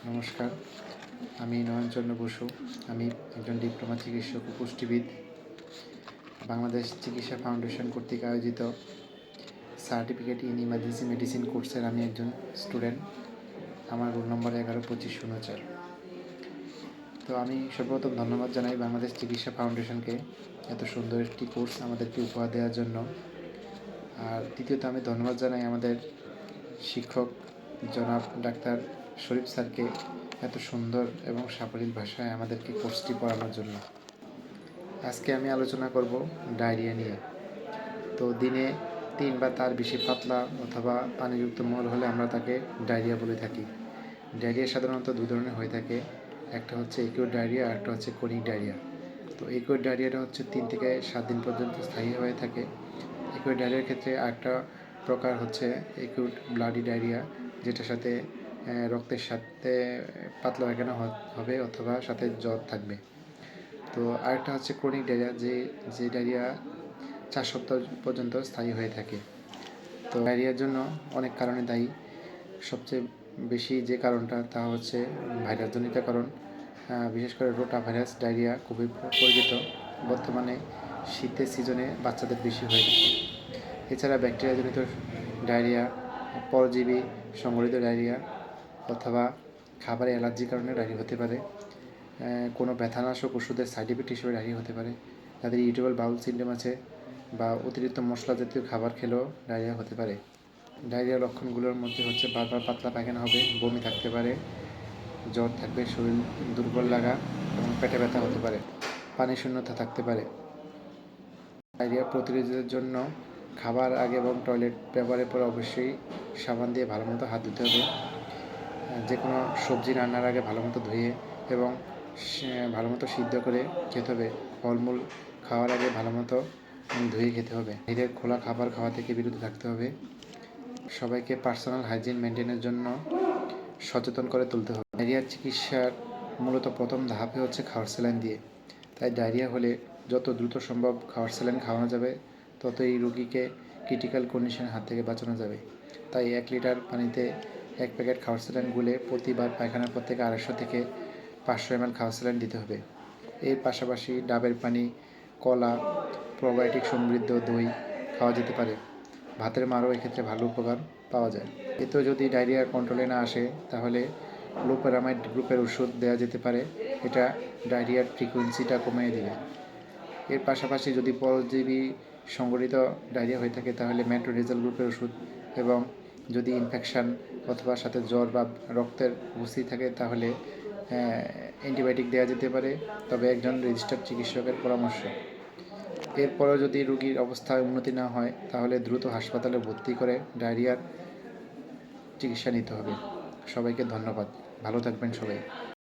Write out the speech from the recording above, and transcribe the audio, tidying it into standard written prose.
নমস্কার, আমি নয়নচন্দ্র বসু। আমি একজন ডিপ্লোমা চিকিৎসক ও পুষ্টিবিদ। বাংলাদেশ চিকিৎসা ফাউন্ডেশন কর্তৃক আয়োজিত সার্টিফিকেট ইন ইমার্জেন্সি মেডিসিন কোর্সের আমি একজন স্টুডেন্ট। আমার রোল নম্বর 112504। তো আমি সর্বপ্রথম ধন্যবাদ জানাই বাংলাদেশ চিকিৎসা ফাউন্ডেশনকে এত সুন্দর একটি কোর্স আমাদেরকে উপহার দেওয়ার জন্য। আর দ্বিতীয়ত আমি ধন্যবাদ জানাই আমাদের শিক্ষক জনাব ডাক্তার শরীফ স্যারকে এত সুন্দর এবং সাবলীল ভাষায় আমাদেরকে কোর্সটি পড়ানোর জন্য। আজকে আমি আলোচনা করব ডায়রিয়া নিয়ে। তো দিনে 3 বা তার বেশি পাতলা অথবা পানিযুক্ত মল হলে আমরা তাকে ডায়রিয়া বলে থাকি। ডায়রিয়া সাধারণত 2 ধরনের হয়ে থাকে, একটা হচ্ছে একিউট ডায়রিয়া আর একটা হচ্ছে ক্রনিক ডায়রিয়া। তো একিউট ডায়রিয়াটা হচ্ছে 3 থেকে 7 দিন পর্যন্ত স্থায়ী হয়ে থাকে। একিউট ডায়রিয়ার ক্ষেত্রে আরেকটা প্রকার হচ্ছে একিউট ব্লাডি ডায়রিয়া, যেটার সাথে রক্তের সাথে পাতলা পায়খানা হবে অথবা সাথে জ্বর থাকবে। তো আরেকটা হচ্ছে ক্রনিক ডায়রিয়া, যে ডায়রিয়া 4 সপ্তাহ পর্যন্ত স্থায়ী হয়ে থাকে। তো ডায়রিয়ার জন্য অনেক কারণে দায়ী। সবচেয়ে বেশি যে কারণটা তা হচ্ছে ভাইরাসজনিত কারণ। বিশেষ করে রোটা ভাইরাস ডায়রিয়া খুবই পরিচিত। বর্তমানে শীতের সিজনে বাচ্চাদের বেশি হয়ে থাকে। এছাড়া ব্যাকটেরিয়াজনিত ডায়রিয়া, পরজীবী সংঘটিত ডায়রিয়া অথবা খাবারে অ্যালার্জির কারণে ডায়রিয়া হতে পারে। কোনো ব্যথানাশক ওষুধের সাইড এফেক্ট হিসেবে ডায়রিয়া হতে পারে। যাদের ইরিটেবল বাউল সিনড্রোম আছে বা অতিরিক্ত মশলা জাতীয় খাবার খেলেও ডায়রিয়া হতে পারে। ডায়রিয়ার লক্ষণগুলোর মধ্যে হচ্ছে বারবার পাতলা পায়খানা হবে, বমি থাকতে পারে, জ্বর থাকবে, শরীর দুর্বল লাগা এবং পেটে ব্যথা হতে পারে, পানি শূন্যতা থাকতে পারে। ডায়রিয়া প্রতিরোধের জন্য খাবার আগে এবং টয়লেট ব্যবহারের পর অবশ্যই সাবান দিয়ে ভালো মতো হাত ধুতে হবে। যে কোনো সবজি রান্নার আগে ভালো মতো ধুয়ে এবং ভালো মতো সিদ্ধ করে খেতে হবে। ফলমূল খাওয়ার আগে ভালো মতো ধুয়ে খেতে হবে। বাইরের খোলা খাবার খাওয়া থেকে বিরত থাকতে হবে। সবাইকে পার্সোনাল হাইজিন মেনটেনের জন্য সচেতন করে তুলতে হবে। ডায়রিয়ার চিকিৎসার মূলত প্রথম ধাপে হচ্ছে খাওয়ার স্যালাইন দিয়ে। তাই ডায়রিয়া হলে যত দ্রুত সম্ভব খাওয়ার স্যালাইন খাওয়ানো যাবে, তত এই রোগীকে ক্রিটিক্যাল কন্ডিশনের হাত থেকে বাঁচানো যাবে। তাই 1 লিটার পানিতে 1 প্যাকেট খাওয়ার স্যালাইন গুলে প্রতিবার পায়খানার পর থেকে 250 থেকে 500 ml খাওয়ার স্যালাইন দিতে হবে। এর পাশাপাশি ডাবের পানি, কলা, প্রোবায়োটিক সমৃদ্ধ দই খাওয়া যেতে পারে। ভাতের মারও এক্ষেত্রে ভালো উপকার পাওয়া যায়। এতেও যদি ডায়রিয়া কন্ট্রোলে না আসে তাহলে লোপেরামাইড গ্রুপের ওষুধ দেওয়া যেতে পারে। এটা ডায়রিয়ার ফ্রিকোয়েন্সিটা কমিয়ে দেবে। এর পাশাপাশি যদি পরজীবী সংঘটিত ডায়রিয়া হয়ে থাকে তাহলে মেট্রোনিজোল গ্রুপের ওষুধ, এবং যদি ইনফেকশান অথবা সাথে জ্বর বা রক্তের উপস্থিতি থাকে তাহলে অ্যান্টিবায়োটিক দেওয়া যেতে পারে, তবে একজন রেজিস্টার্ড চিকিৎসকের পরামর্শ। এরপরও যদি রোগীর অবস্থায় উন্নতি না হয় তাহলে দ্রুত হাসপাতালে ভর্তি করে ডায়রিয়ার চিকিৎসা নিতে হবে। সবাইকে ধন্যবাদ। ভালো থাকবেন সবাই।